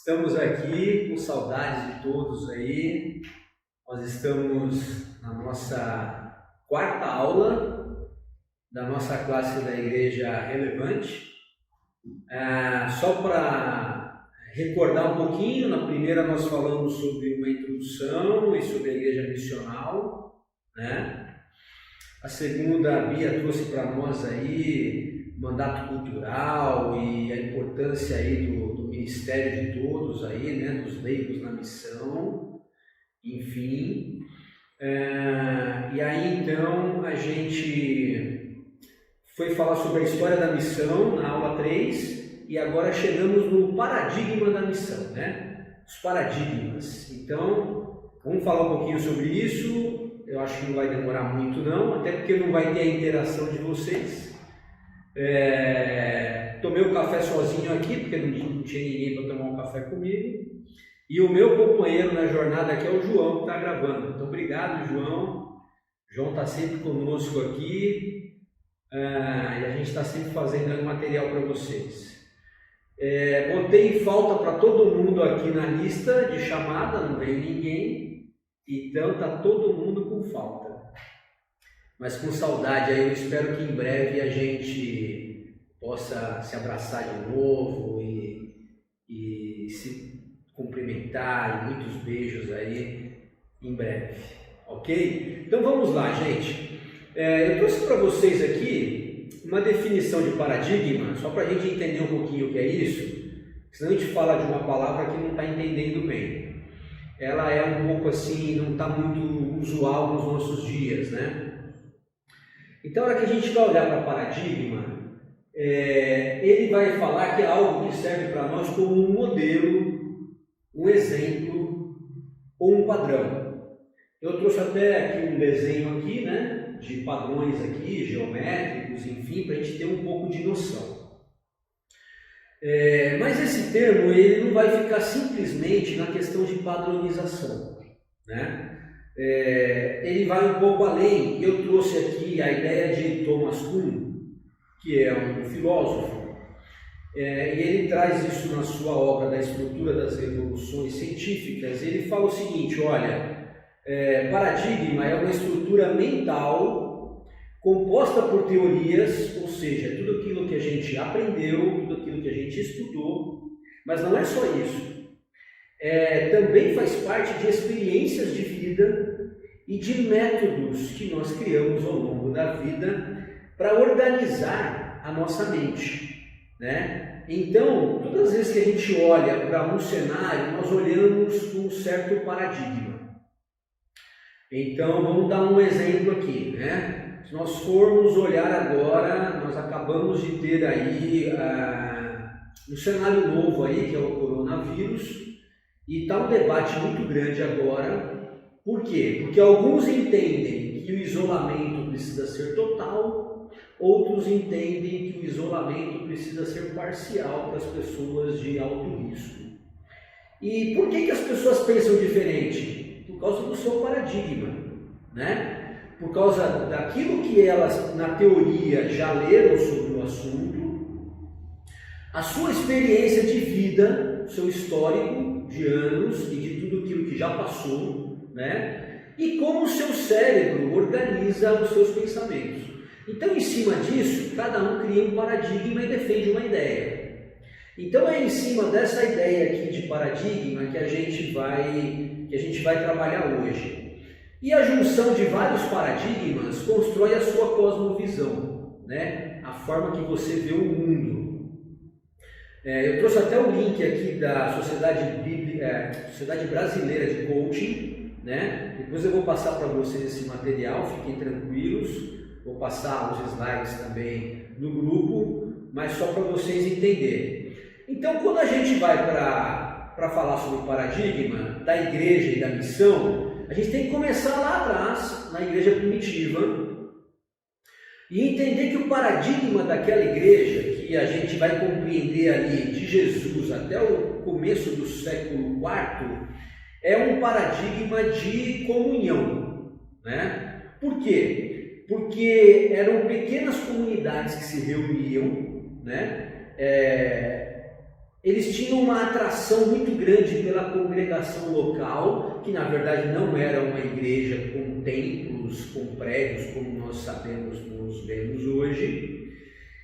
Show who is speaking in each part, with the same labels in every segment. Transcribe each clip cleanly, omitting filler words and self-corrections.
Speaker 1: Estamos aqui com saudades de todos aí. Nós estamos na nossa quarta aula da nossa classe da Igreja Relevante. Só para recordar um pouquinho, na primeira nós falamos sobre uma introdução e sobre a Igreja Missional, né? A segunda, a Bia trouxe para nós aí mandato cultural e a importância aí do ministério de todos aí, né, dos leigos na missão, enfim. E aí então a gente foi falar sobre a história da missão na aula 3 e agora chegamos no paradigma da missão, né? Os paradigmas. Então, vamos falar um pouquinho sobre isso. Eu acho que não vai demorar muito não, até porque não vai ter a interação de vocês. Tomei o café sozinho aqui, porque não tinha ninguém para tomar um café comigo. E o meu companheiro na jornada aqui é o João, que está gravando. Então, obrigado, João. O João está sempre conosco aqui. E a gente está sempre fazendo material para vocês. Botei falta para todo mundo aqui na lista de chamada, não veio ninguém. Então, está todo mundo com falta. Mas com saudade, aí eu espero que em breve a gente possa se abraçar de novo e se cumprimentar, e muitos beijos aí em breve, ok? Então vamos lá, gente. Eu trouxe para vocês aqui uma definição de paradigma, só para a gente entender um pouquinho o que é isso, senão a gente fala de uma palavra que não está entendendo bem. Ela é um pouco assim, não está muito usual nos nossos dias, né? Então, na hora que a gente vai olhar para paradigma, ele vai falar que é algo que serve para nós como um modelo, um exemplo ou um padrão. Eu trouxe até aqui um desenho aqui, né, de padrões aqui, geométricos, enfim, para a gente ter um pouco de noção. Mas esse termo ele não vai ficar simplesmente na questão de padronização, né? Ele vai um pouco além. Eu trouxe aqui a ideia de Thomas Kuhn, que é um filósofo, e ele traz isso na sua obra da estrutura das revoluções científicas. Ele fala o seguinte: olha, paradigma é uma estrutura mental composta por teorias, ou seja, tudo aquilo que a gente aprendeu, tudo aquilo que a gente estudou, mas não é só isso. Também faz parte de experiências de vida e de métodos que nós criamos ao longo da vida para organizar a nossa mente, né? Então, todas as vezes que a gente olha para um cenário, nós olhamos com um certo paradigma. Então, vamos dar um exemplo aqui, né? Se nós formos olhar agora, nós acabamos de ter aí um cenário novo aí, que é o coronavírus. E está um debate muito grande agora. Por quê? Porque alguns entendem que o isolamento precisa ser total, outros entendem que o isolamento precisa ser parcial para as pessoas de alto risco. E por que as pessoas pensam diferente? Por causa do seu paradigma, né? Por causa daquilo que elas, na teoria, já leram sobre o assunto, a sua experiência de vida, seu histórico de anos e de tudo aquilo que já passou, né? E como o seu cérebro organiza os seus pensamentos. Então, em cima disso, cada um cria um paradigma e defende uma ideia. Então, é em cima dessa ideia aqui de paradigma que a gente vai trabalhar hoje. E a junção de vários paradigmas constrói a sua cosmovisão, né? A forma que você vê o mundo. Eu trouxe até o link aqui da Sociedade Brasileira de Coaching, né? Depois eu vou passar para vocês esse material, fiquem tranquilos. Vou passar os slides também no grupo, mas só para vocês entenderem. Então, quando a gente vai para falar sobre o paradigma da igreja e da missão, a gente tem que começar lá atrás, na igreja primitiva, e entender que o paradigma daquela igreja, que a gente vai compreender ali de Jesus até o começo do século IV, é um paradigma de comunhão, né? Por quê? Porque eram pequenas comunidades que se reuniam, né? eles tinham uma atração muito grande pela congregação local, que na verdade não era uma igreja com templos, com prédios, como nós sabemos, nos vemos hoje,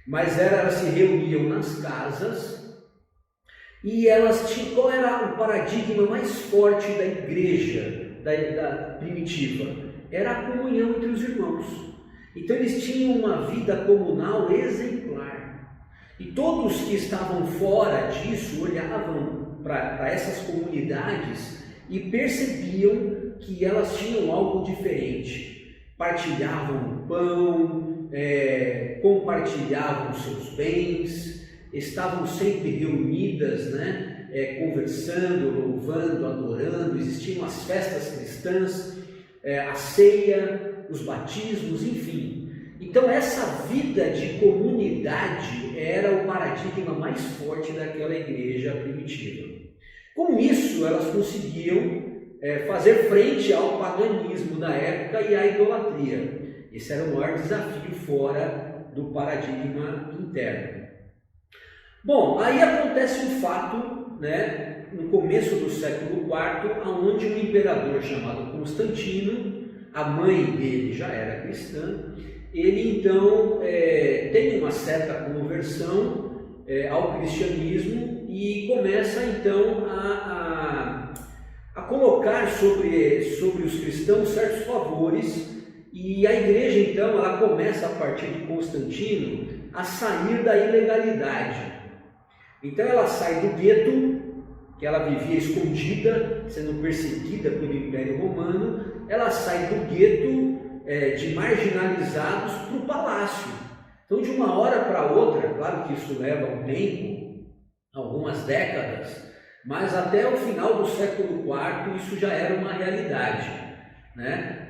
Speaker 1: mas elas se reuniam nas casas e elas tinham, qual era o paradigma mais forte da igreja, da primitiva? Era a comunhão entre os irmãos. Então eles tinham uma vida comunal exemplar. E todos que estavam fora disso olhavam para essas comunidades e percebiam que elas tinham algo diferente. Partilhavam o pão, compartilhavam seus bens, estavam sempre reunidas, conversando, louvando, adorando. Existiam as festas cristãs, a ceia, os batismos, enfim. Então essa vida de comunidade era o paradigma mais forte daquela igreja primitiva. Com isso, elas conseguiam fazer frente ao paganismo da época e à idolatria. Esse era o maior desafio fora do paradigma interno. Bom, aí acontece um fato, no começo do século IV, onde um imperador chamado Constantino, a mãe dele já era cristã, ele então tem uma certa conversão ao cristianismo e começa então a colocar sobre os cristãos certos favores, e a igreja então ela começa a partir de Constantino a sair da ilegalidade. Então ela sai do gueto, que ela vivia escondida, sendo perseguida pelo Império Romano, ela sai do gueto de marginalizados para o palácio. Então, de uma hora para outra, claro que isso leva um tempo, algumas décadas, mas até o final do século IV isso já era uma realidade,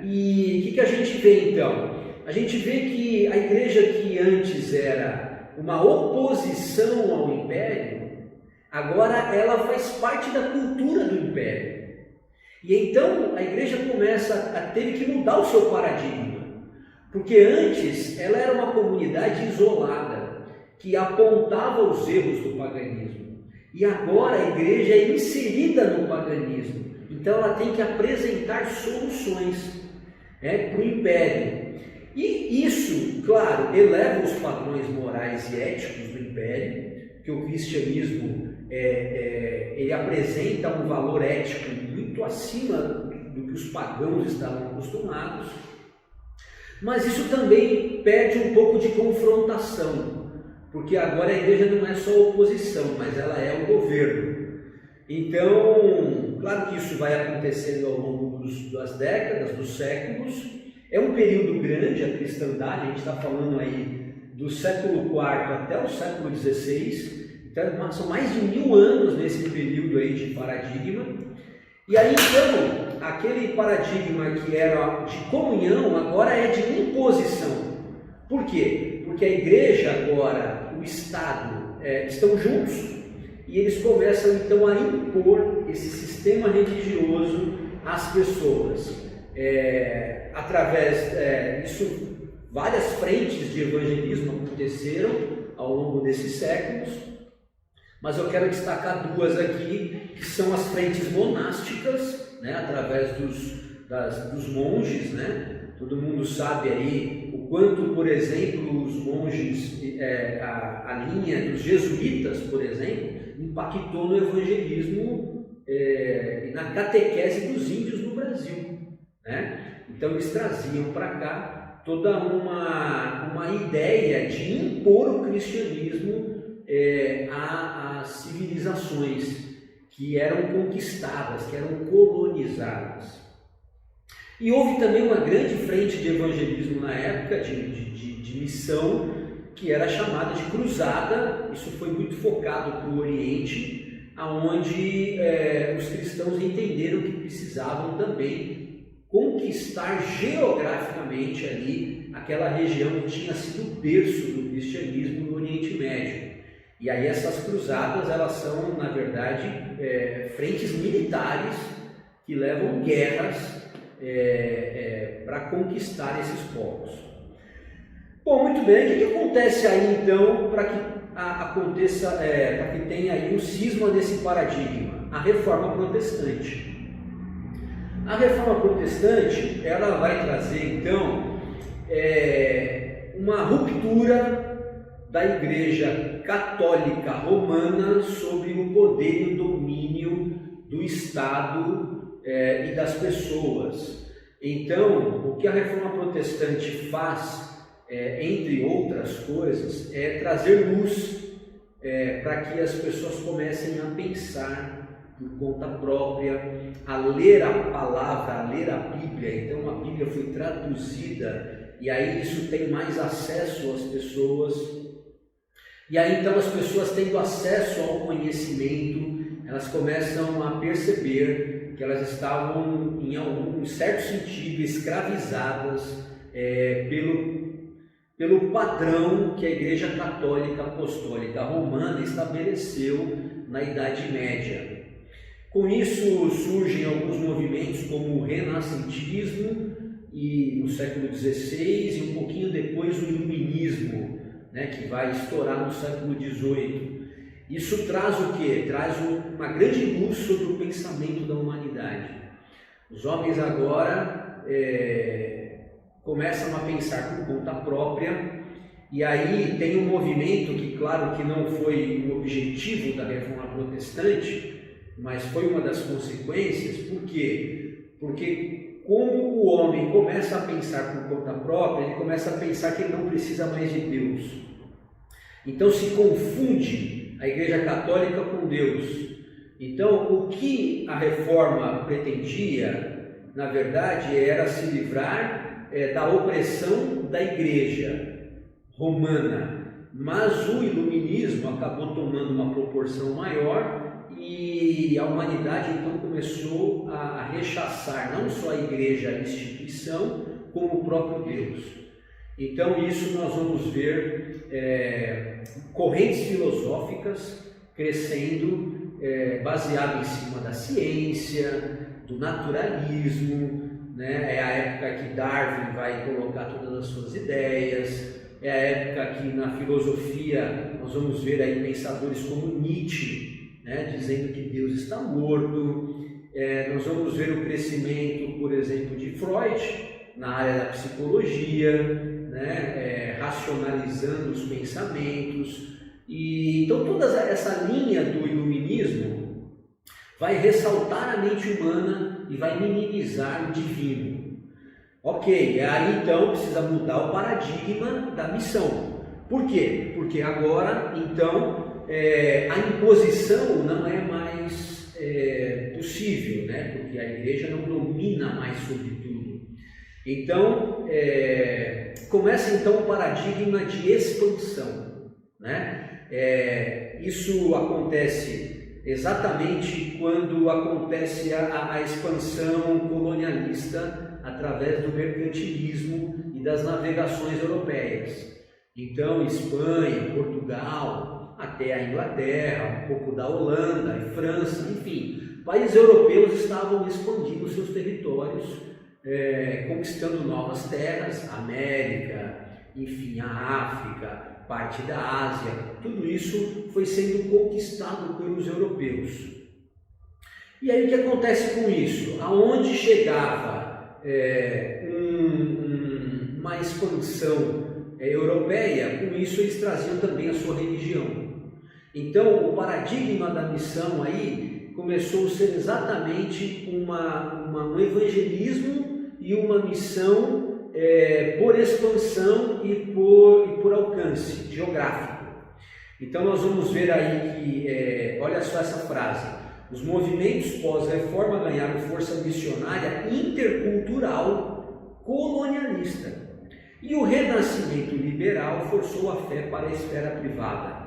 Speaker 1: E o que a gente vê então? A gente vê que a igreja que antes era uma oposição ao Império, agora ela faz parte da cultura do Império. E então a igreja teve que mudar o seu paradigma, porque antes ela era uma comunidade isolada, que apontava os erros do paganismo, e agora a igreja é inserida no paganismo, então ela tem que apresentar soluções para o Império. E isso, claro, eleva os padrões morais e éticos do Império, que o cristianismo ele apresenta um valor ético muito acima do que os pagãos estavam acostumados, mas isso também perde um pouco de confrontação, porque agora a igreja não é só oposição, mas ela é o governo. Então, claro que isso vai acontecendo ao longo das décadas, dos séculos. É um período grande a cristandade, a gente está falando aí do século IV até o século XVI, então são mais de 1000 anos nesse período aí de paradigma. E aí então, aquele paradigma que era de comunhão, agora é de imposição. Por quê? Porque a igreja agora, o Estado, estão juntos, e eles começam então a impor esse sistema religioso às pessoas. Através disso, várias frentes de evangelismo aconteceram ao longo desses séculos, mas eu quero destacar duas aqui, que são as frentes monásticas, através dos monges, Todo mundo sabe aí o quanto, por exemplo, os monges, a linha dos jesuítas, por exemplo, impactou no evangelismo e na catequese dos índios no Brasil, Então eles traziam para cá toda uma ideia de impor o cristianismo às civilizações que eram conquistadas, que eram colonizadas. E houve também uma grande frente de evangelismo na época, de missão, que era chamada de cruzada. Isso foi muito focado para o Oriente, onde os cristãos entenderam que precisavam também conquistar geograficamente ali aquela região que tinha sido o berço do cristianismo no Oriente Médio. E aí essas cruzadas, elas são, na verdade, frentes militares que levam guerras para conquistar esses povos. Bom, muito bem, o que acontece aí então para que aconteça, para que tenha aí um cisma desse paradigma, a Reforma Protestante. A Reforma Protestante, ela vai trazer então uma ruptura da Igreja Católica Romana sobre o poder e o domínio do Estado e das pessoas. Então, o que a Reforma Protestante faz, entre outras coisas, é trazer luz para que as pessoas comecem a pensar por conta própria, a ler a palavra, a ler a Bíblia. Então a Bíblia foi traduzida e aí isso tem mais acesso às pessoas. E aí então as pessoas tendo acesso ao conhecimento, elas começam a perceber que elas estavam, em algum certo sentido, escravizadas pelo padrão que a Igreja Católica Apostólica Romana estabeleceu na Idade Média. Com isso surgem alguns movimentos como o renascentismo e no século XVI e um pouquinho depois o iluminismo, que vai estourar no século XVIII. Isso traz o quê? Traz uma grande luz sobre o pensamento da humanidade. Os homens agora começam a pensar por conta própria, e aí tem um movimento que, claro, que não foi o objetivo da Reforma Protestante, mas foi uma das consequências. Por quê? Porque como o homem começa a pensar por conta própria, ele começa a pensar que ele não precisa mais de Deus. Então se confunde a Igreja Católica com Deus. Então o que a Reforma pretendia, na verdade, era se livrar da opressão da Igreja Romana. Mas o iluminismo acabou tomando uma proporção maior e a humanidade então começou a rechaçar não só a Igreja, a instituição, como o próprio Deus. Então isso nós vamos ver correntes filosóficas crescendo baseado em cima da ciência, do naturalismo, É a época que Darwin vai colocar todas as suas ideias, é a época que na filosofia nós vamos ver aí pensadores como Nietzsche, dizendo que Deus está morto. Nós vamos ver o crescimento, por exemplo, de Freud na área da psicologia, racionalizando os pensamentos. E então toda essa linha do iluminismo vai ressaltar a mente humana e vai minimizar o divino. Ok, aí então precisa mudar o paradigma da missão. Por quê? Porque agora então a imposição não é mais possível, porque a Igreja não domina mais sobre tudo. Então começa então o paradigma de expansão, isso acontece exatamente quando acontece a expansão colonialista através do mercantilismo e das navegações europeias. Então Espanha, Portugal, até a Inglaterra, um pouco da Holanda e França, enfim, países europeus estavam expandindo seus territórios, conquistando novas terras, América, enfim, a África, parte da Ásia. Tudo isso foi sendo conquistado pelos europeus. E aí o que acontece com isso? Aonde chegava uma expansão europeia, com isso eles traziam também a sua religião. Então o paradigma da missão aí começou a ser exatamente um evangelismo e uma missão por expansão e por alcance geográfico. Então nós vamos ver aí que, olha só essa frase: os movimentos pós-reforma ganharam força missionária intercultural colonialista. E o renascimento liberal forçou a fé para a esfera privada,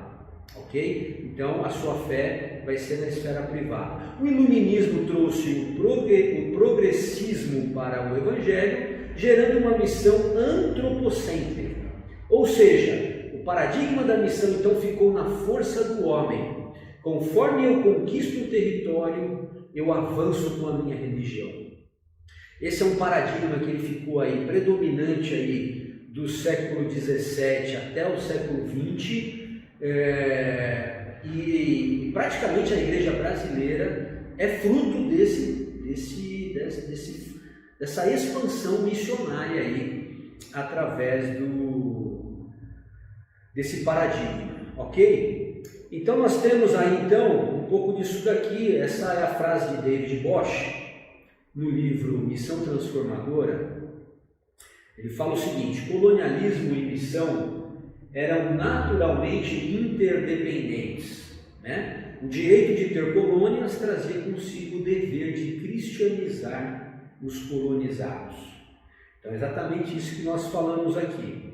Speaker 1: ok? Então a sua fé vai ser na esfera privada. O iluminismo trouxe o progressismo para o evangelho, gerando uma missão antropocêntrica. Ou seja, o paradigma da missão então ficou na força do homem. Conforme eu conquisto um território, eu avanço com a minha religião. Esse é um paradigma que ele ficou aí predominante aí do século XVII até o século XX, E praticamente a igreja brasileira é fruto dessa expansão missionária aí, através desse paradigma, ok? Então nós temos aí então um pouco disso daqui. Essa é a frase de David Bosch no livro Missão Transformadora. Ele fala o seguinte: colonialismo e missão eram naturalmente interdependentes, né? O direito de ter colônias trazia consigo o dever de cristianizar os colonizados. Então é exatamente isso que nós falamos aqui.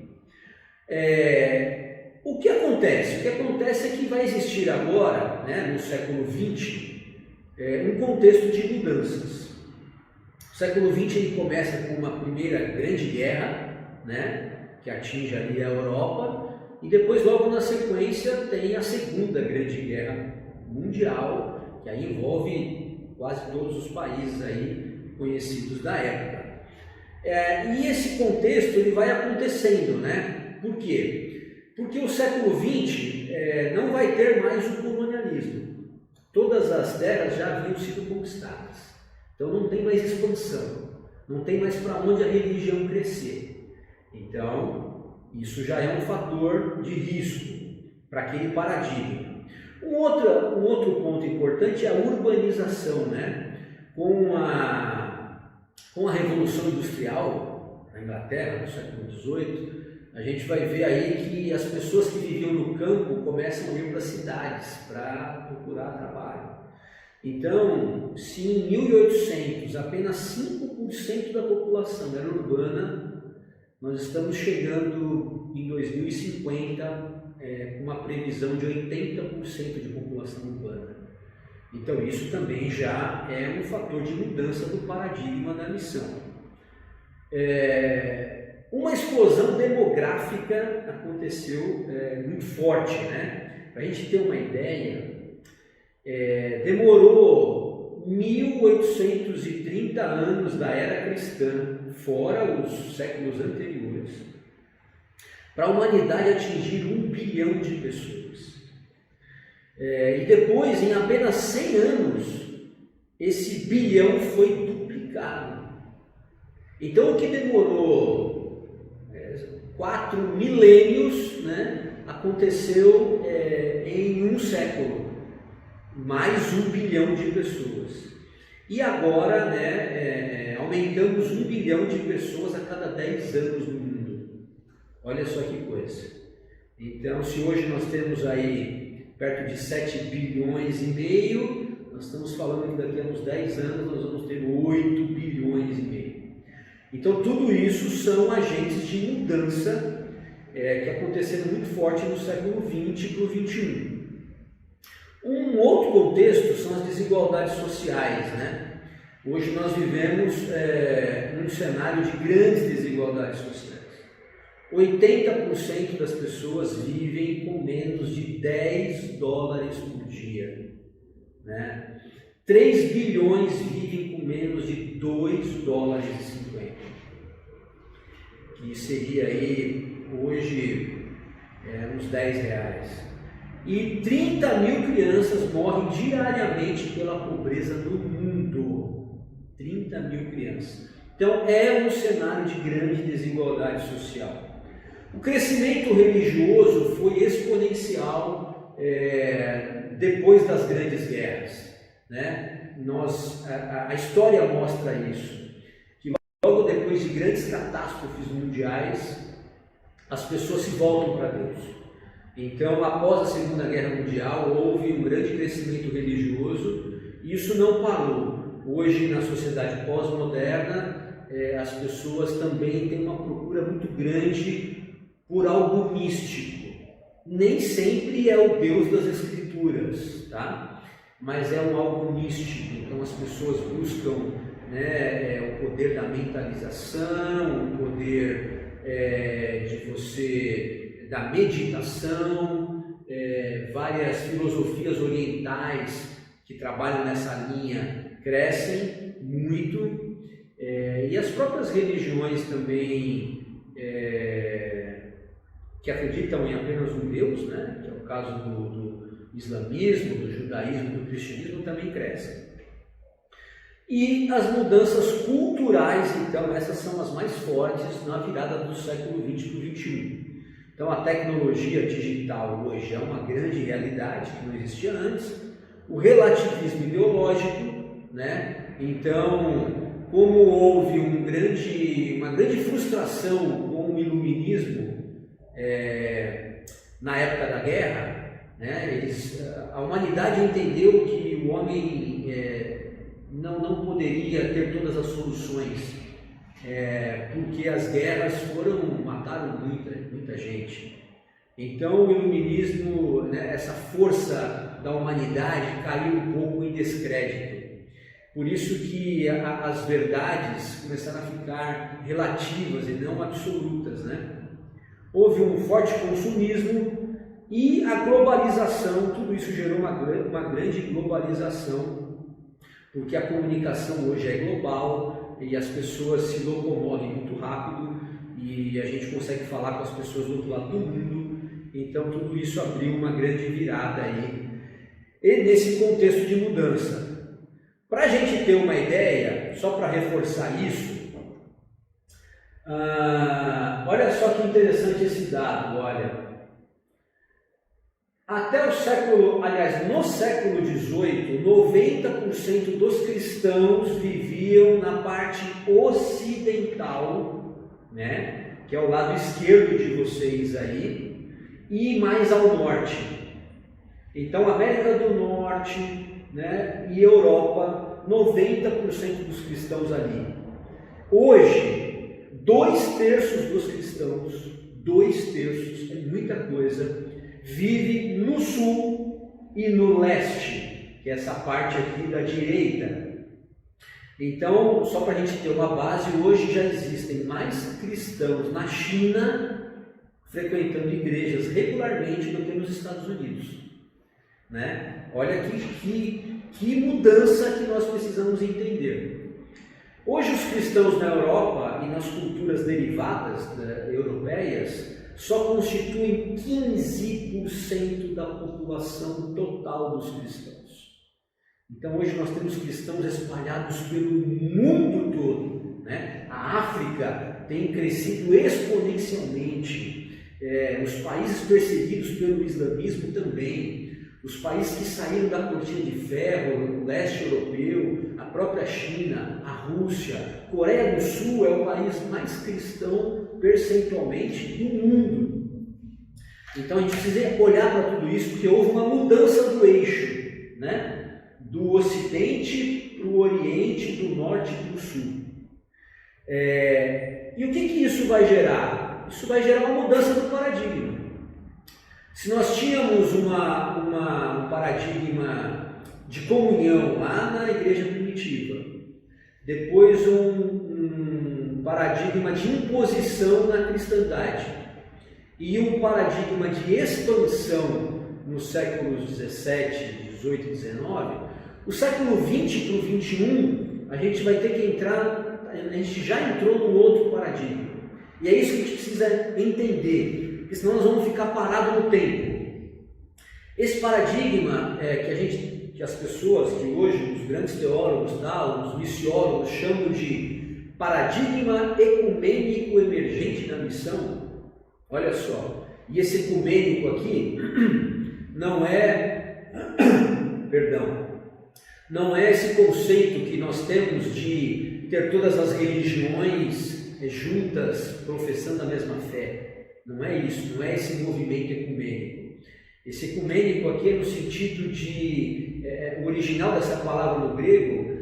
Speaker 1: O que acontece? O que acontece é que vai existir agora, né, no século XX, um contexto de mudanças. O século XX ele começa com uma primeira grande guerra, né, que atinge ali a Europa, e depois logo na sequência tem a segunda grande guerra mundial, que aí envolve quase todos os países aí conhecidos da época. E esse contexto ele vai acontecendo, né? Por quê? Porque o século XX não vai ter mais o colonialismo. Todas as terras já haviam sido conquistadas. Então não tem mais expansão, não tem mais para onde a religião crescer. Então isso já é um fator de risco para aquele paradigma. Um outro ponto importante é a urbanização, né? Com a Revolução Industrial na Inglaterra, no século XVIII, a gente vai ver aí que as pessoas que viviam no campo começam a ir para as cidades para procurar trabalho. Então, se em 1800 apenas 5% da população era urbana, nós estamos chegando em 2050 com uma previsão de 80% de população urbana. Então isso também já é um fator de mudança do paradigma da missão. Uma explosão demográfica aconteceu muito forte, né? Para a gente ter uma ideia, demorou 1830 anos da era cristã, fora os séculos anteriores, para a humanidade atingir 1 bilhão de pessoas. E depois, em apenas 100 anos, esse bilhão foi duplicado. Então, o que demorou 4 milênios, né, aconteceu em um século, mais 1 bilhão de pessoas. E agora, né, aumentamos 1 bilhão de pessoas a cada 10 anos no mundo. Olha só que coisa. Então, se hoje nós temos aí perto de 7 bilhões e meio, nós estamos falando que daqui a uns 10 anos nós vamos ter 8 bilhões e meio. Então tudo isso são agentes de mudança que aconteceram muito forte no século XX para o XXI. Um outro contexto são as desigualdades sociais, né? Hoje nós vivemos num cenário de grandes desigualdades sociais. 80% das pessoas vivem com menos de $10 por dia, né? 3 bilhões vivem com menos de $2,50, que seria aí hoje uns R$10. E 30 mil crianças morrem diariamente pela pobreza no mundo. 30 mil crianças. Então é um cenário de grande desigualdade social. O crescimento religioso foi exponencial depois das grandes guerras, né? A história mostra isso, que logo depois de grandes catástrofes mundiais, as pessoas se voltam para Deus. Então, após a Segunda Guerra Mundial, houve um grande crescimento religioso e isso não parou. Hoje, na sociedade pós-moderna, as pessoas também têm uma procura muito grande por algo místico. Nem sempre é o Deus das Escrituras, tá? Mas é um algo místico. Então as pessoas buscam, né, o poder da mentalização, o poder da meditação, várias filosofias orientais que trabalham nessa linha crescem muito, e as próprias religiões também que acreditam em apenas um Deus, né? Que é o caso do islamismo, do judaísmo, do cristianismo, também crescem. E as mudanças culturais, então, essas são as mais fortes na virada do século XX para o XXI. Então, a tecnologia digital hoje é uma grande realidade que não existia antes. O relativismo ideológico, né? Então, como houve uma grande frustração com o iluminismo na época da guerra, né? A humanidade entendeu que o homem não poderia ter todas as soluções, porque as guerras mataram muita gente. Então o iluminismo, né, essa força da humanidade caiu um pouco em descrédito. Por isso que as verdades começaram a ficar relativas e não absolutas, né? Houve um forte consumismo e a globalização, tudo isso gerou uma grande globalização, porque a comunicação hoje é global e as pessoas se locomovem muito rápido e a gente consegue falar com as pessoas do outro lado do mundo. Então tudo isso abriu uma grande virada aí, e nesse contexto de mudança. Para a gente ter uma ideia, só para reforçar isso, olha só que interessante esse dado, olha. No século XVIII, 90% dos cristãos viviam na parte ocidental, né, que é o lado esquerdo de vocês aí, e mais ao norte. Então, América do Norte, né, e Europa, 90% dos cristãos ali. Hoje, 2/3 dos cristãos, 2/3, é muita coisa, vive no sul e no leste, que é essa parte aqui da direita. Então, só para a gente ter uma base, hoje já existem mais cristãos na China frequentando igrejas regularmente do que nos Estados Unidos, né? Olha que mudança que nós precisamos entender. Hoje os cristãos na Europa e nas culturas derivadas europeias só constituem 15% da população total dos cristãos. Então hoje nós temos cristãos espalhados pelo mundo todo, né? A África tem crescido exponencialmente, os países perseguidos pelo islamismo também, os países que saíram da cortina de ferro, o leste europeu, a própria China, a Rússia, Coreia do Sul é o país mais cristão percentualmente do mundo. Então a gente precisa olhar para tudo isso, porque houve uma mudança do eixo, né? Do Ocidente para o Oriente, do Norte para o Sul. E o que isso vai gerar? Isso vai gerar uma mudança do paradigma. Se nós tínhamos um paradigma de comunhão lá na igreja primitiva, depois um paradigma de imposição na cristandade e um paradigma de expansão nos séculos 17, 18 e 19, o século 20 para o 21, a gente vai ter que entrar, a gente já entrou num outro paradigma. E é isso que a gente precisa entender, porque senão nós vamos ficar parados no tempo. Esse paradigma que as pessoas, que hoje os grandes teólogos, os missiólogos chamam de paradigma ecumênico emergente na missão, olha só, e esse ecumênico aqui não é esse conceito que nós temos de ter todas as religiões juntas professando a mesma fé. Não é isso, não é esse movimento ecumênico. Esse ecumênico aqui é no sentido de, o original dessa palavra no grego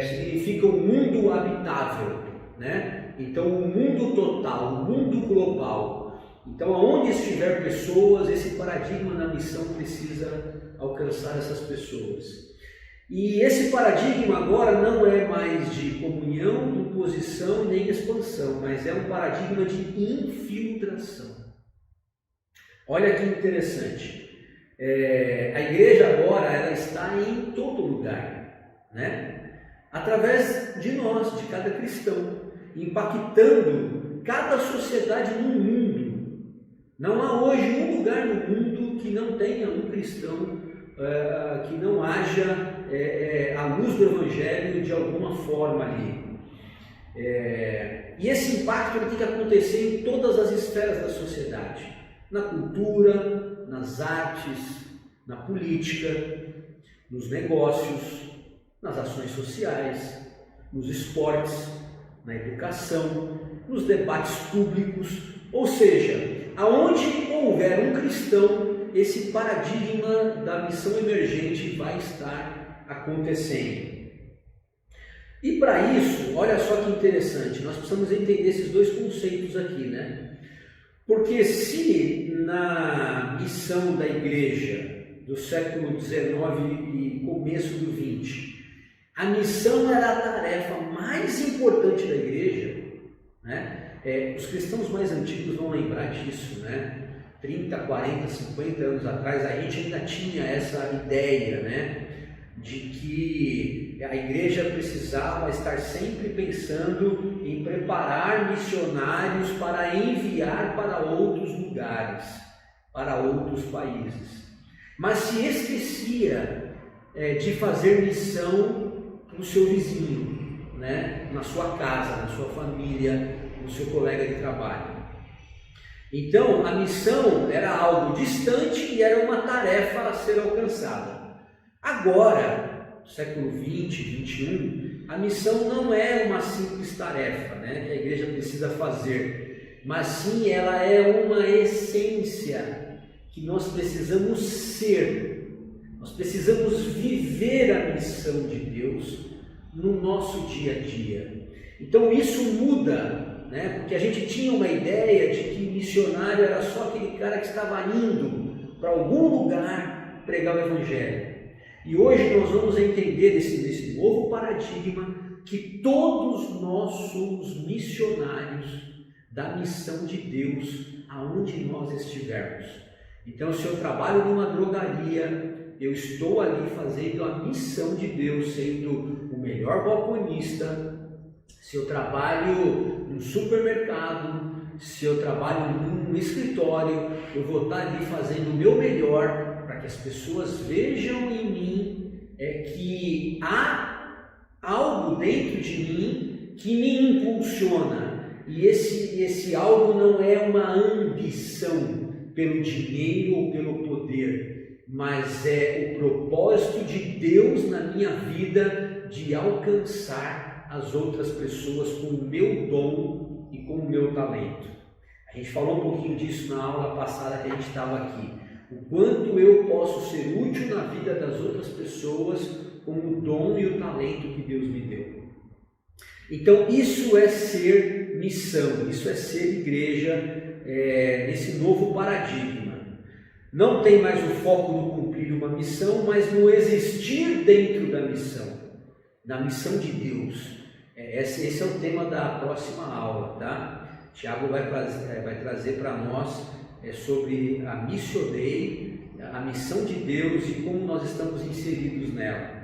Speaker 1: significa o mundo habitável, né? Então o mundo total, o mundo global. Então aonde estiver pessoas, esse paradigma na missão precisa alcançar essas pessoas. E esse paradigma agora não é mais de comunhão, imposição nem expansão, mas é um paradigma de infiltração. Olha que interessante. A igreja agora ela está em todo lugar, né? Através de nós, de cada cristão, impactando cada sociedade no mundo. Não há hoje um lugar no mundo que não tenha um cristão, que não haja a luz do Evangelho de alguma forma ali. E esse impacto ele tem que acontecer em todas as esferas da sociedade, na cultura, nas artes, na política, nos negócios, nas ações sociais, nos esportes, na educação, nos debates públicos, ou seja, aonde houver um cristão, esse paradigma da missão emergente vai estar acontecendo. E para isso, olha só que interessante, nós precisamos entender esses dois conceitos aqui, né? Porque se na missão da igreja do século XIX e começo do XX, a missão era a tarefa mais importante da igreja, né? Os cristãos mais antigos vão lembrar disso, né? 30, 40, 50 anos atrás, a gente ainda tinha essa ideia, né? De que a igreja precisava estar sempre pensando em preparar missionários para enviar para outros lugares, para outros países. Mas se esquecia de fazer missão para o seu vizinho, né? Na sua casa, na sua família, no seu colega de trabalho. Então, a missão era algo distante e era uma tarefa a ser alcançada. Agora, no século 20, 21, a missão não é uma simples tarefa, né, que a igreja precisa fazer, mas sim ela é uma essência que nós precisamos ser. Nós precisamos viver a missão de Deus no nosso dia a dia. Então isso muda, né? Porque a gente tinha uma ideia de que missionário era só aquele cara que estava indo para algum lugar pregar o Evangelho. E hoje nós vamos entender nesse novo paradigma que todos nós somos missionários da missão de Deus aonde nós estivermos. Então, se eu trabalho numa drogaria, eu estou ali fazendo a missão de Deus, sendo o melhor balconista. Se eu trabalho num supermercado, se eu trabalho num escritório, eu vou estar ali fazendo o meu melhor para que as pessoas vejam em mim que há algo dentro de mim que me impulsiona. E esse algo não é uma ambição pelo dinheiro ou pelo poder, mas é o propósito de Deus na minha vida de alcançar as outras pessoas com o meu dom e com o meu talento. A gente falou um pouquinho disso na aula passada que a gente estava aqui. O quanto eu posso ser útil na vida das outras pessoas com o dom e o talento que Deus me deu. Então isso é ser missão, isso é ser igreja nesse novo paradigma. Não tem mais o foco no cumprir uma missão, mas no existir dentro da missão, na missão de Deus. Esse é o tema da próxima aula, tá? Tiago vai trazer para nós sobre a Missio Dei, a missão de Deus e como nós estamos inseridos nela.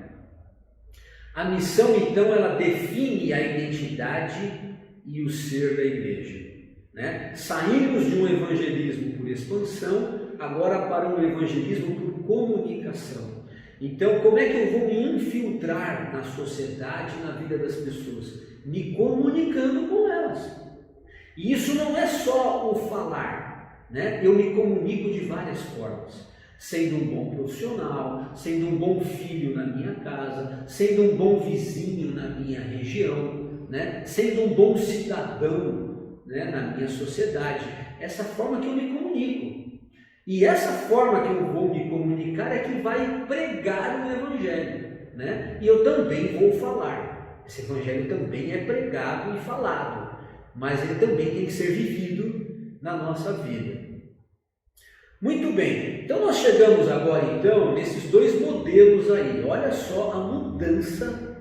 Speaker 1: A missão, então, ela define a identidade e o ser da igreja, né? Saímos de um evangelismo por expansão, agora para um evangelismo por comunicação. Então, como é que eu vou me infiltrar na sociedade, na vida das pessoas? Me comunicando com elas. E isso não é só o falar, né? Eu me comunico de várias formas. Sendo um bom profissional, sendo um bom filho na minha casa, sendo um bom vizinho na minha região, né? Sendo um bom cidadão, né, na minha sociedade. Essa forma que eu me comunico. E essa forma que eu vou me comunicar é que vai pregar o Evangelho, né? E eu também vou falar. Esse Evangelho também é pregado e falado, mas ele também tem que ser vivido na nossa vida. Muito bem, então nós chegamos agora então nesses dois modelos aí. Olha só a mudança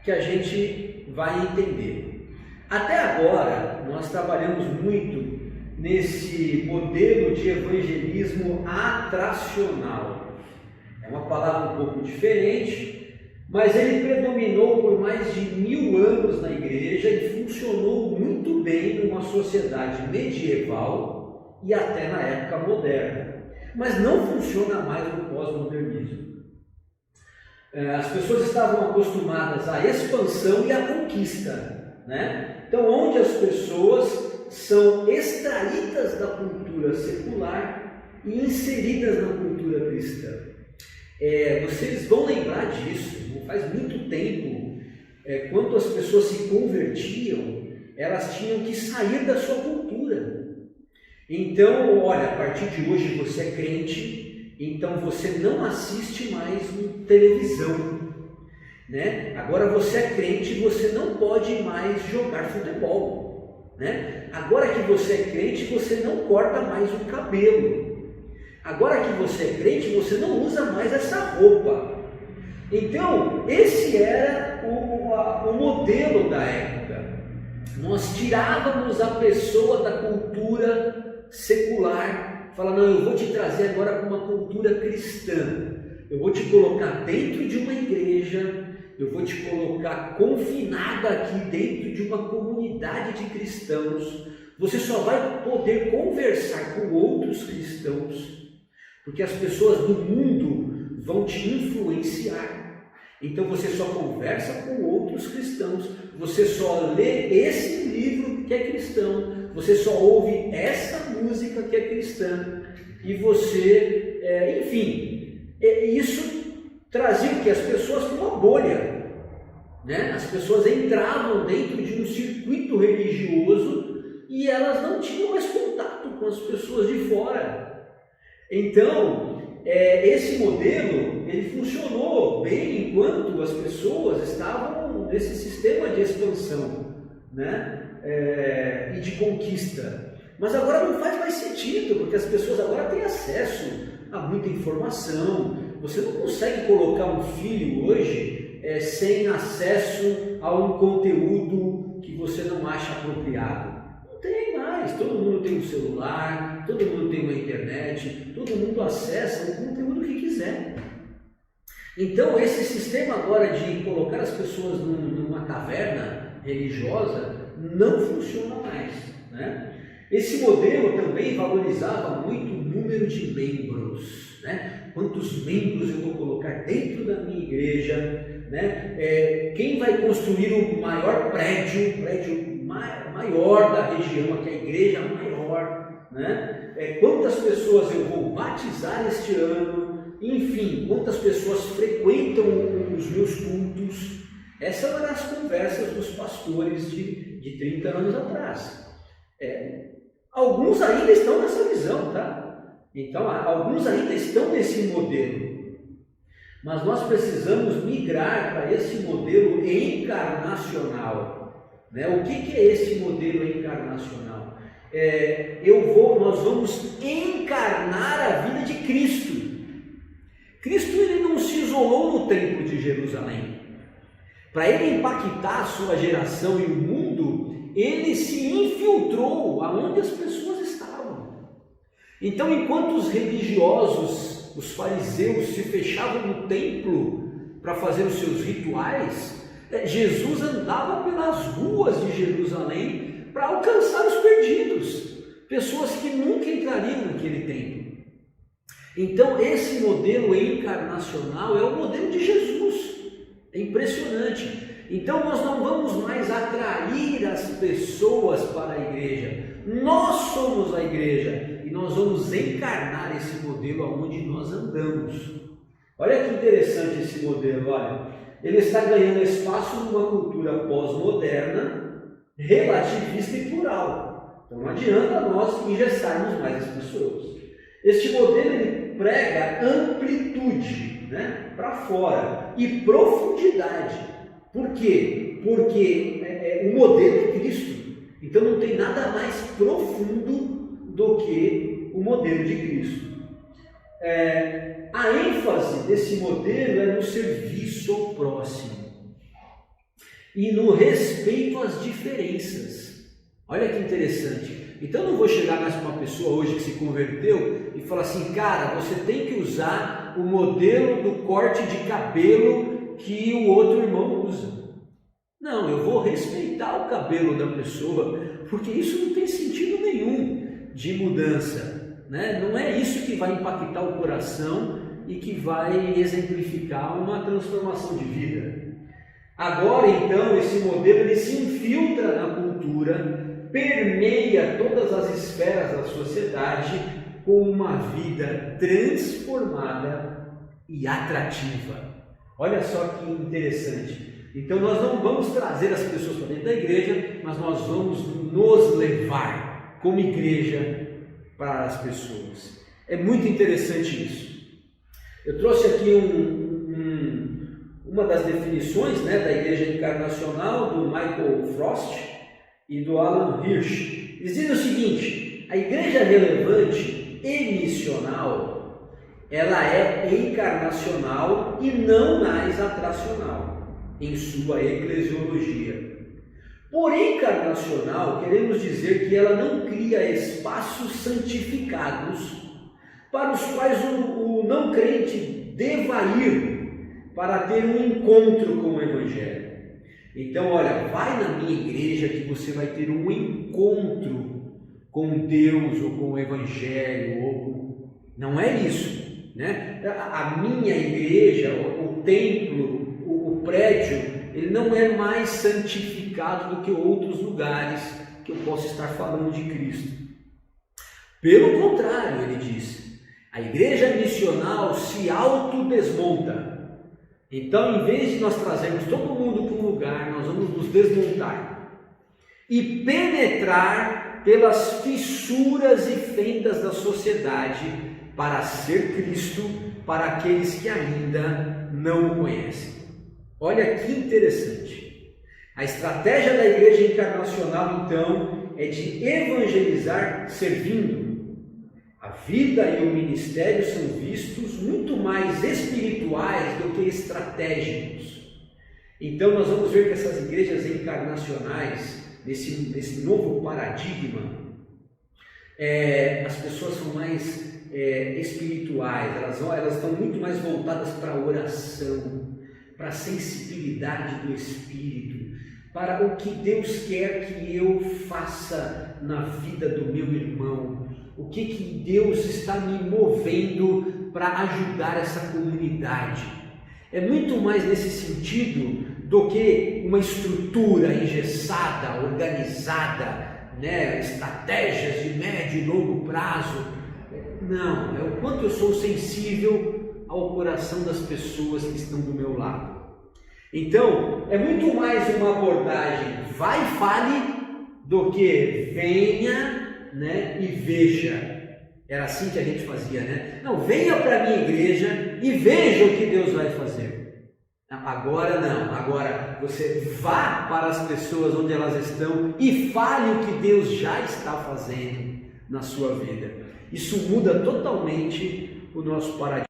Speaker 1: que a gente vai entender. Até agora nós trabalhamos muito nesse modelo de evangelismo atracional. É uma palavra um pouco diferente, mas ele predominou por mais de 1000 anos na igreja e funcionou muito bem numa sociedade medieval e até na época moderna. Mas não funciona mais no pós-modernismo. As pessoas estavam acostumadas à expansão e à conquista, né? Então, onde as pessoas são extraídas da cultura secular e inseridas na cultura cristã. Vocês vão lembrar disso, não faz muito tempo, quando as pessoas se convertiam, elas tinham que sair da sua cultura. Então, olha, a partir de hoje você é crente, então você não assiste mais televisão, né? Agora você é crente, você não pode mais jogar futebol, né? Agora que você é crente, você não corta mais o cabelo. Agora que você é crente, você não usa mais essa roupa. Então, esse era o modelo da época. Nós tirávamos a pessoa da cultura secular, falando, não, eu vou te trazer agora para uma cultura cristã. Eu vou te colocar dentro de uma igreja, eu vou te colocar confinado aqui dentro de uma comunidade de cristãos. Você só vai poder conversar com outros cristãos, porque as pessoas do mundo vão te influenciar. Então você só conversa com outros cristãos, você só lê esse livro que é cristão, você só ouve essa música que é cristã, e você, enfim, isso trazia o que? As pessoas para uma bolha, né? As pessoas entravam dentro de um circuito religioso e elas não tinham mais contato com as pessoas de fora. Então, esse modelo, ele funcionou bem enquanto as pessoas estavam nesse sistema de expansão, né? E de conquista. Mas agora não faz mais sentido, porque as pessoas agora têm acesso a muita informação. Você não consegue colocar um filho hoje sem acesso a um conteúdo que você não acha apropriado. Não tem mais, todo mundo tem um celular, todo mundo tem uma internet, todo mundo acessa o conteúdo que quiser. Então esse sistema agora de colocar as pessoas numa caverna religiosa não funciona mais, né? Esse modelo também valorizava muito o número de membros, né? Quantos membros eu vou colocar dentro da minha igreja, né? Quem vai construir o maior prédio maior da região, aqui a igreja maior, né? Quantas pessoas eu vou batizar este ano, enfim, quantas pessoas frequentam os meus cultos. Essas eram as conversas dos pastores de 30 anos atrás. Alguns ainda estão nessa visão, tá? Então, alguns ainda estão nesse modelo. Mas nós precisamos migrar para esse modelo encarnacional, né? O que é esse modelo encarnacional? Nós vamos encarnar a vida de Cristo. Cristo, ele não se isolou no templo de Jerusalém. Para ele impactar a sua geração e o mundo, ele se infiltrou aonde as pessoas estavam. Então, enquanto os religiosos, os fariseus, se fechavam no templo para fazer os seus rituais, Jesus andava pelas ruas de Jerusalém para alcançar os perdidos, pessoas que nunca entrariam naquele templo. Então, esse modelo encarnacional é o modelo de Jesus. É impressionante. Então nós não vamos mais atrair as pessoas para a igreja. Nós somos a igreja e nós vamos encarnar esse modelo aonde nós andamos. Olha que interessante esse modelo, olha. Ele está ganhando espaço numa cultura pós-moderna, relativista e plural. Então não adianta nós engessarmos mais as pessoas. Este modelo ele prega amplitude, né, para fora e profundidade. Por quê? Porque o modelo é Cristo. Então não tem nada mais profundo do que o modelo de Cristo. A ênfase desse modelo é no serviço ao próximo e no respeito às diferenças. Olha que interessante. Então eu não vou chegar mais para uma pessoa hoje que se converteu e falar assim, cara, você tem que usar o modelo do corte de cabelo que o outro irmão usa. Não, eu vou respeitar o cabelo da pessoa, porque isso não tem sentido nenhum. de mudança, né? Não é isso que vai impactar o coração e que vai exemplificar uma transformação de vida. Agora, então, esse modelo ele se infiltra na cultura, permeia todas as esferas da sociedade com uma vida transformada e atrativa. Olha só que interessante. Então, nós não vamos trazer as pessoas para dentro da igreja, mas nós vamos nos levar como igreja para as pessoas. É muito interessante isso. Eu trouxe aqui uma das definições, né, da igreja encarnacional, do Michael Frost e do Alan Hirsch. Eles dizem o seguinte: a igreja relevante e missional, ela é encarnacional e não mais atracional em sua eclesiologia. Por encarnacional, queremos dizer que ela não cria espaços santificados para os quais o não crente deva ir para ter um encontro com o Evangelho. Então, olha, vai na minha igreja que você vai ter um encontro com Deus ou com o Evangelho. Não é isso, né? A minha igreja, o templo, o prédio, ele não é mais santificado do que outros lugares que eu posso estar falando de Cristo. Pelo contrário, ele diz, a igreja missional se autodesmonta. Então, em vez de nós trazermos todo mundo para um lugar, nós vamos nos desmontar e penetrar pelas fissuras e fendas da sociedade para ser Cristo para aqueles que ainda não o conhecem. Olha que interessante. A estratégia da igreja encarnacional, então, é de evangelizar servindo. A vida e o ministério são vistos muito mais espirituais do que estratégicos. Então nós vamos ver que essas igrejas encarnacionais, nesse novo paradigma, as pessoas são mais espirituais, elas estão muito mais voltadas para a oração, para a sensibilidade do Espírito, para o que Deus quer que eu faça na vida do meu irmão. O que Deus está me movendo para ajudar essa comunidade? É muito mais nesse sentido do que uma estrutura engessada, organizada, né? Estratégias de médio e longo prazo. Não, é o quanto eu sou sensível ao coração das pessoas que estão do meu lado. Então, é muito mais uma abordagem vai e fale do que venha, né, e veja. Era assim que a gente fazia, né? Não, venha para a minha igreja e veja o que Deus vai fazer. Agora não, agora você vá para as pessoas onde elas estão e fale o que Deus já está fazendo na sua vida. Isso muda totalmente o nosso paradigma.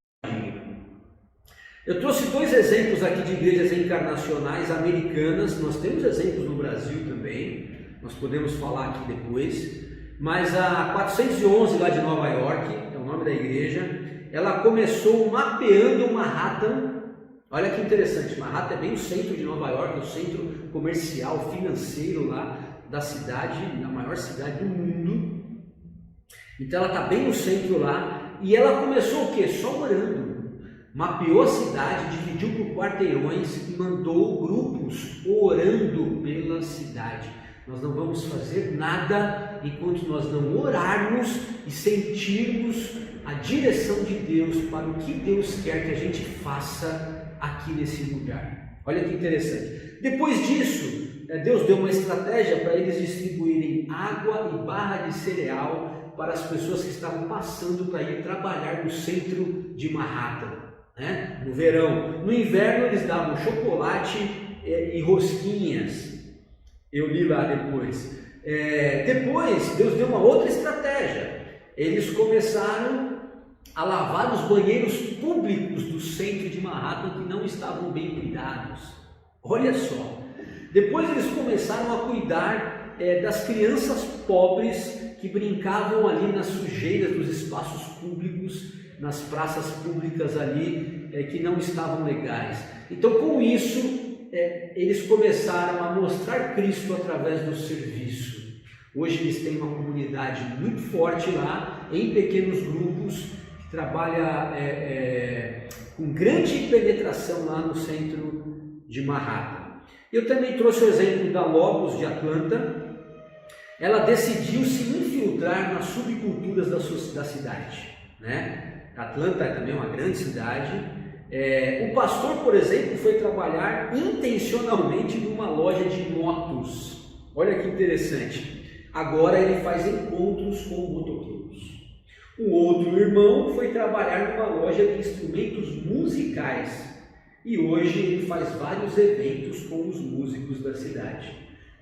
Speaker 1: Eu trouxe 2 exemplos aqui de igrejas encarnacionais americanas. Nós temos exemplos no Brasil também, nós podemos falar aqui depois. Mas a 411 lá de Nova York, é o nome da igreja, ela começou mapeando Manhattan. Olha que interessante, Manhattan é bem o centro de Nova York, o centro comercial, financeiro lá da cidade, da maior cidade do mundo. Então ela está bem no centro lá, e ela começou o quê? Só orando. Mapeou a cidade, dividiu por quarteirões e mandou grupos orando pela cidade. Nós não vamos fazer nada enquanto nós não orarmos e sentirmos a direção de Deus para o que Deus quer que a gente faça aqui nesse lugar. Olha que interessante. Depois disso, Deus deu uma estratégia para eles distribuírem água e barra de cereal para as pessoas que estavam passando para ir trabalhar no centro de Manhattan, né? No verão. No inverno eles davam chocolate e rosquinhas. Eu li lá depois. Depois, Deus deu uma outra estratégia. Eles começaram a lavar os banheiros públicos do centro de Manhattan que não estavam bem cuidados. Olha só. Depois eles começaram a cuidar das crianças pobres que brincavam ali nas sujeiras dos espaços públicos, nas praças públicas ali, que não estavam legais. Então, com isso, eles começaram a mostrar Cristo através do serviço. Hoje eles têm uma comunidade muito forte lá, em pequenos grupos, que trabalha com grande penetração lá no centro de Manhattan. Eu também trouxe o exemplo da Logos de Atlanta. Ela decidiu se infiltrar nas subculturas da cidade, né? Atlanta é também uma grande cidade. O pastor, por exemplo, foi trabalhar intencionalmente numa loja de motos. Olha que interessante. Agora ele faz encontros com motoqueiros. O outro irmão foi trabalhar numa loja de instrumentos musicais. E hoje ele faz vários eventos com os músicos da cidade.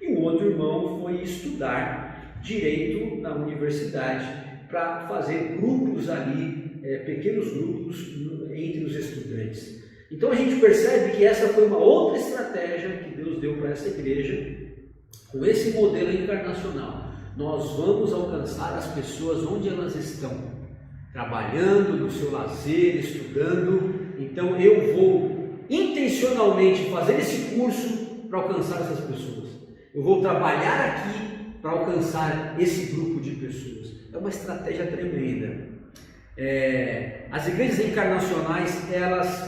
Speaker 1: E o outro irmão foi estudar direito na universidade para fazer grupos ali, pequenos grupos entre os estudantes. Então a gente percebe que essa foi uma outra estratégia que Deus deu para essa igreja, com esse modelo encarnacional. Nós vamos alcançar as pessoas onde elas estão, trabalhando, no seu lazer, estudando. Então eu vou intencionalmente fazer esse curso para alcançar essas pessoas. Eu vou trabalhar aqui para alcançar esse grupo de pessoas. É uma estratégia tremenda. As igrejas encarnacionais, elas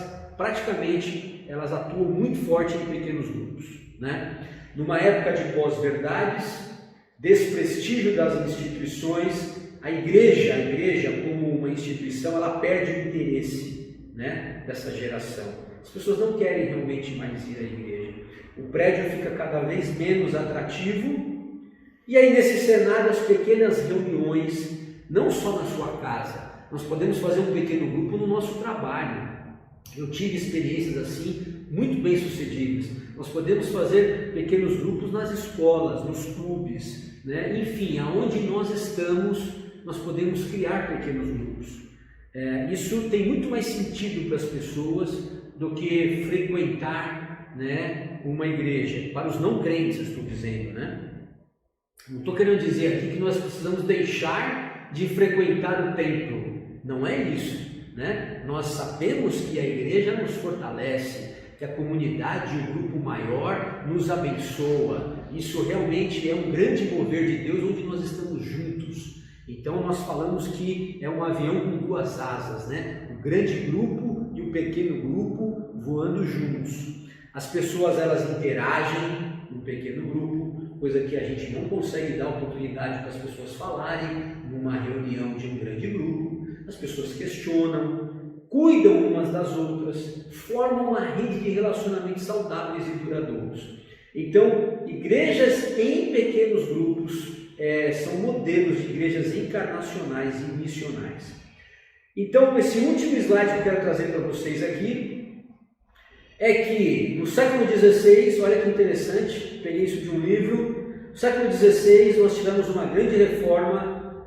Speaker 1: atuam muito forte em pequenos grupos, né? Numa época de pós-verdades, desprestígio das instituições, a igreja como uma instituição, ela perde o interesse, né, dessa geração. As pessoas não querem realmente mais ir à igreja. O prédio fica cada vez menos atrativo. E aí, nesse cenário, as pequenas reuniões, não só na sua casa, nós podemos fazer um pequeno grupo no nosso trabalho. Eu tive experiências assim, muito bem sucedidas. Nós podemos fazer pequenos grupos nas escolas, nos clubes, né? Enfim, aonde nós estamos, nós podemos criar pequenos grupos. Isso tem muito mais sentido para as pessoas do que frequentar, né, uma igreja. Para os não crentes, eu estou dizendo, né? Não estou querendo dizer aqui que nós precisamos deixar de frequentar o templo. Não é isso, né? Nós sabemos que a igreja nos fortalece, que a comunidade, o grupo maior nos abençoa. Isso realmente é um grande mover de Deus onde nós estamos juntos. Então nós falamos que é um avião com duas asas, né? O grande grupo e o pequeno grupo voando juntos. As pessoas, elas interagem no pequeno grupo, coisa que a gente não consegue dar oportunidade para as pessoas falarem numa reunião de um grande grupo. As pessoas questionam, cuidam umas das outras, formam uma rede de relacionamentos saudáveis e duradouros. Então, igrejas em pequenos grupos são modelos de igrejas encarnacionais e missionais. Então, esse último slide que eu quero trazer para vocês aqui é que no século XVI, olha que interessante, peguei isso de um livro. No século XVI nós tivemos uma grande reforma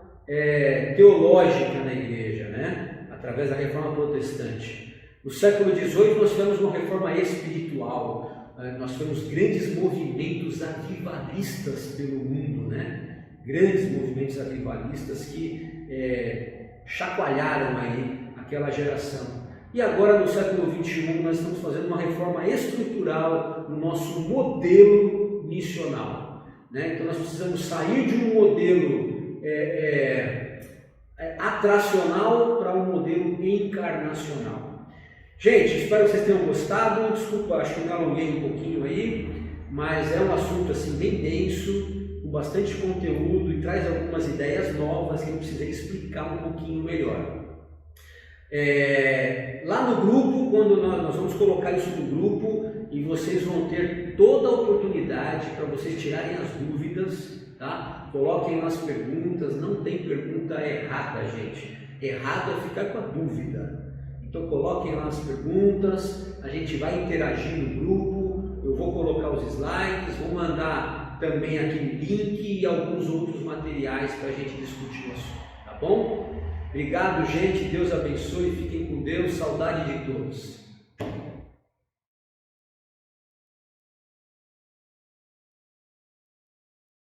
Speaker 1: teológica na igreja, né? Através da reforma protestante. No século XVIII nós tivemos uma reforma espiritual, nós tivemos grandes movimentos avivalistas pelo mundo, né? Grandes movimentos avivalistas que chacoalharam aí aquela geração. E agora, no século XXI, nós estamos fazendo uma reforma estrutural no nosso modelo missional, né? Então, nós precisamos sair de um modelo atracional para um modelo encarnacional. Gente, espero que vocês tenham gostado. Desculpa, acho que eu me alonguei um pouquinho aí, mas é um assunto assim bem denso, com bastante conteúdo e traz algumas ideias novas que eu precisei explicar um pouquinho melhor. Lá no grupo, quando nós vamos colocar isso no grupo, e vocês vão ter toda a oportunidade para vocês tirarem as dúvidas, tá? Coloquem as perguntas, não tem pergunta errada, gente. Errado é ficar com a dúvida. Então coloquem lá as perguntas, a gente vai interagir no grupo, eu vou colocar os slides, vou mandar também aqui o link e alguns outros materiais para a gente discutir isso, tá bom? Obrigado, gente. Deus abençoe. Fiquem com Deus. Saudade de todos.